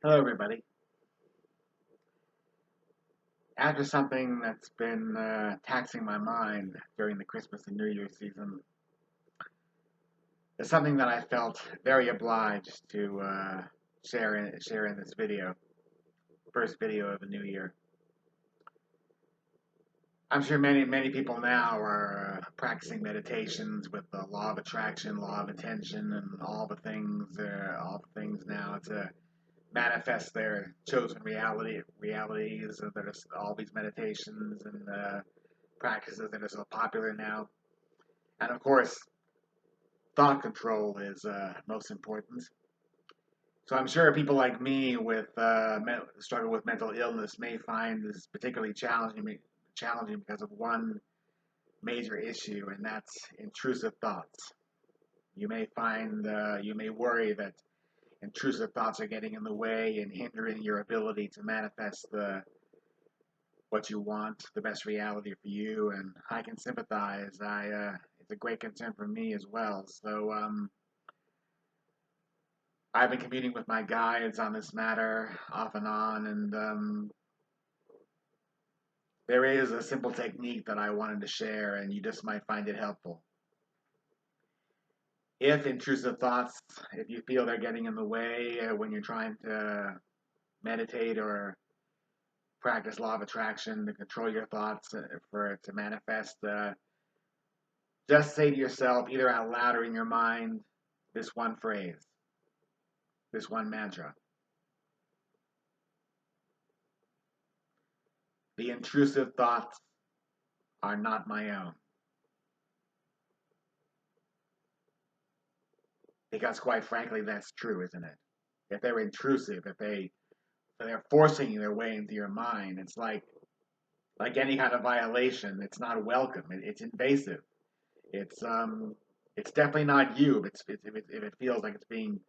Hello, everybody. After something that's been taxing my mind during the Christmas and New Year season, it's something that I felt very obliged to share in this video, first video of the new year. I'm sure many people now are practicing meditations with the law of attraction, law of attention, and all the things now to manifest their chosen realities. There's all these meditations and practices that are so popular now. And of course, thought control is most important. So I'm sure people like me with struggle with mental illness may find this particularly challenging because of one major issue, and that's intrusive thoughts. You may worry that intrusive thoughts are getting in the way and hindering your ability to manifest what you want, the best reality for you. And I can sympathize. It's a great concern for me as well. So I've been commuting with my guides on this matter off and on, and there is a simple technique that I wanted to share, and you just might find it helpful. If intrusive thoughts, if you feel they're getting in the way when you're trying to meditate or practice law of attraction to control your thoughts for it to manifest, just say to yourself, either out loud or in your mind, this one phrase, this one mantra. The intrusive thoughts are not my own. Because quite frankly, that's true, isn't it? If they're intrusive, if they're forcing their way into your mind, it's like any kind of violation. It's not welcome. It's invasive. It's definitely not you. If it feels like it's being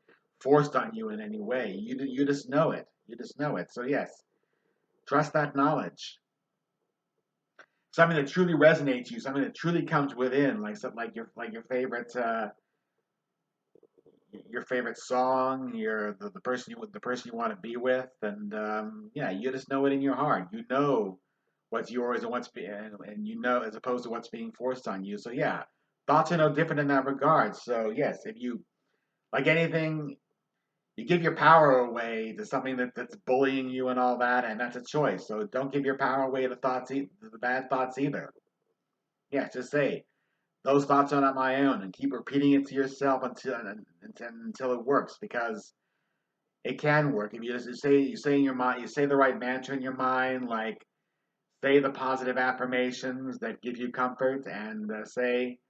forced on you in any way, you just know it. You just know it. So yes, trust that knowledge. Something that truly resonates with you, something that truly comes within, like something like your favorite song, the person you want to be with, and yeah, you just know it in your heart. You know what's yours and and you know as opposed to what's being forced on you. So yeah, thoughts are no different in that regard. So yes, if you like anything, you give your power away to something that's bullying you and all that, and that's a choice. So don't give your power away to to the bad thoughts either. Yeah, just say those thoughts are not my own, and keep repeating it to yourself until it works, because it can work if you just say in your mind, you say the right mantra in your mind, like say the positive affirmations that give you comfort, and say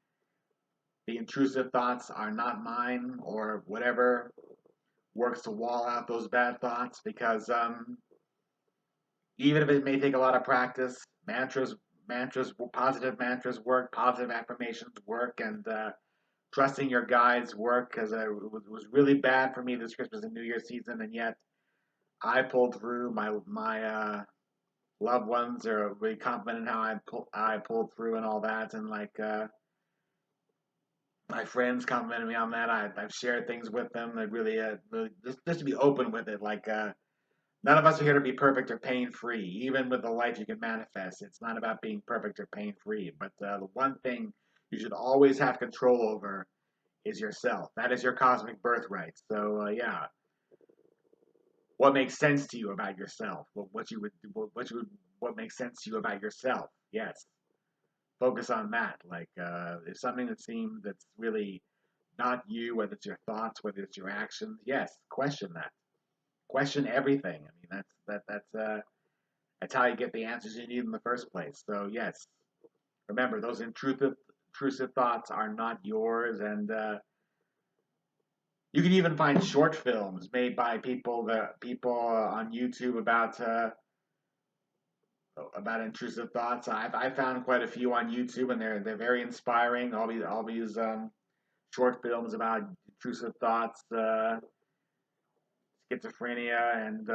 the intrusive thoughts are not mine, or whatever works to wall out those bad thoughts. Because even if it may take a lot of practice, positive mantras work, positive affirmations work, and trusting your guides work, because it was really bad for me this Christmas and New Year season, and yet I pulled through. My loved ones are really confident in how I pulled through and all that, and like my friends complimented me on that. I've shared things with them that really just to be open with it. Like none of us are here to be perfect or pain free. Even with the life you can manifest, it's not about being perfect or pain free. But the one thing you should always have control over is yourself. That is your cosmic birthright. So yeah, what makes sense to you about yourself? What makes sense to you about yourself? Yes, focus on that. Like if something that's really not you, whether it's your thoughts, whether it's your actions, yes, question that. Question everything. I mean, that's how you get the answers you need in the first place. So yes, remember those intrusive thoughts are not yours, and you can even find short films made by people on YouTube about intrusive thoughts. I found quite a few on YouTube, and they're very inspiring. All these short films about intrusive thoughts, schizophrenia, and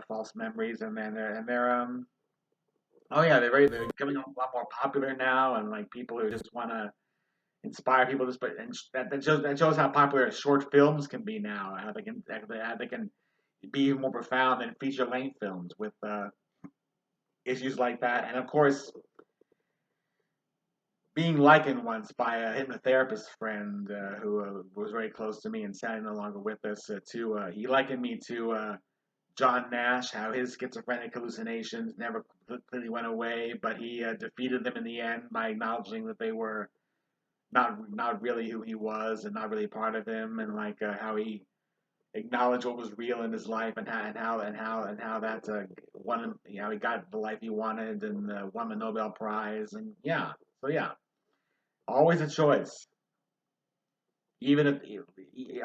false memories, and then they're oh yeah, they're becoming a lot more popular now, and like people who just want to inspire people. And that shows how popular short films can be now. How they can be even more profound than feature-length films with issues like that. And of course, being likened once by a hypnotherapist friend who was very close to me and sadly no longer with us, he likened me to John Nash, how his schizophrenic hallucinations never completely went away, but he defeated them in the end by acknowledging that they were not really who he was and not really part of him, and like how he acknowledged what was real in his life and how that won him, he got the life he wanted and won the Nobel Prize, and yeah, so yeah, always a choice, even if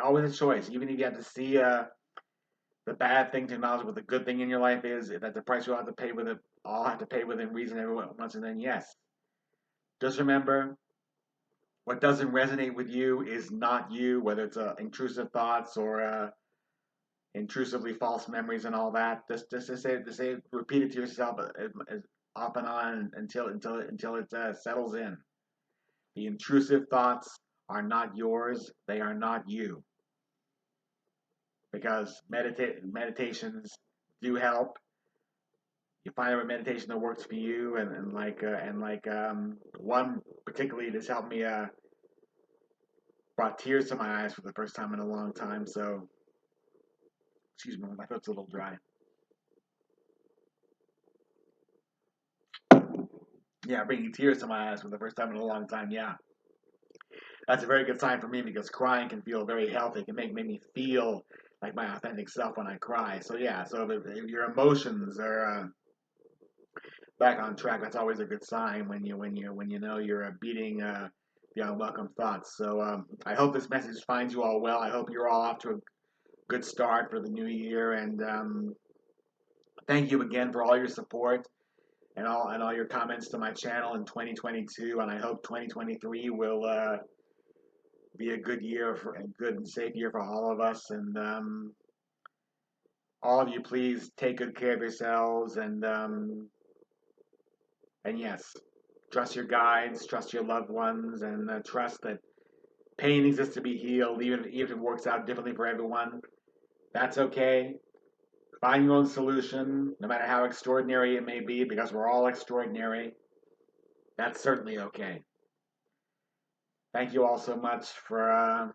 always a choice, even if you have to see the bad thing to acknowledge what the good thing in your life is, that's the price we all have to pay with it. All have to pay within reason every once and then. Yes, just remember what doesn't resonate with you is not you. Whether it's intrusive thoughts or intrusively false memories and all that. Just to say, repeat it to yourself as off and on until it settles in. The intrusive thoughts are not yours. They are not you. Because meditations do help. You find a meditation that works for you, and one particularly that's helped me brought tears to my eyes for the first time in a long time. So excuse me, my throat's a little dry. Yeah, bringing tears to my eyes for the first time in a long time. Yeah, that's a very good sign for me because crying can feel very healthy. It can make me feel like my authentic self when I cry. So yeah, so if your emotions are back on track, that's always a good sign when you know you're beating the unwelcome thoughts. So I hope this message finds you all well. I hope you're all off to a good start for the new year, and thank you again for all your support and all your comments to my channel in 2022. And I hope 2023 will be a good year for a good and safe year for all of us. And all of you, please take good care of yourselves and yes, trust your guides, trust your loved ones, and trust that pain exists to be healed, even if it works out differently for everyone. That's okay. Find your own solution, no matter how extraordinary it may be, because we're all extraordinary. That's certainly okay. Thank you all so much for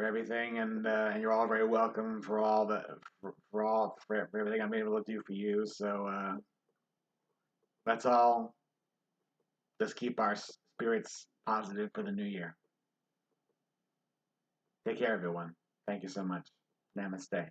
everything, and you're all very welcome for all the for everything I'm able to do for you. So let's all just keep our spirits positive for the new year. Take care, everyone. Thank you so much. Namaste.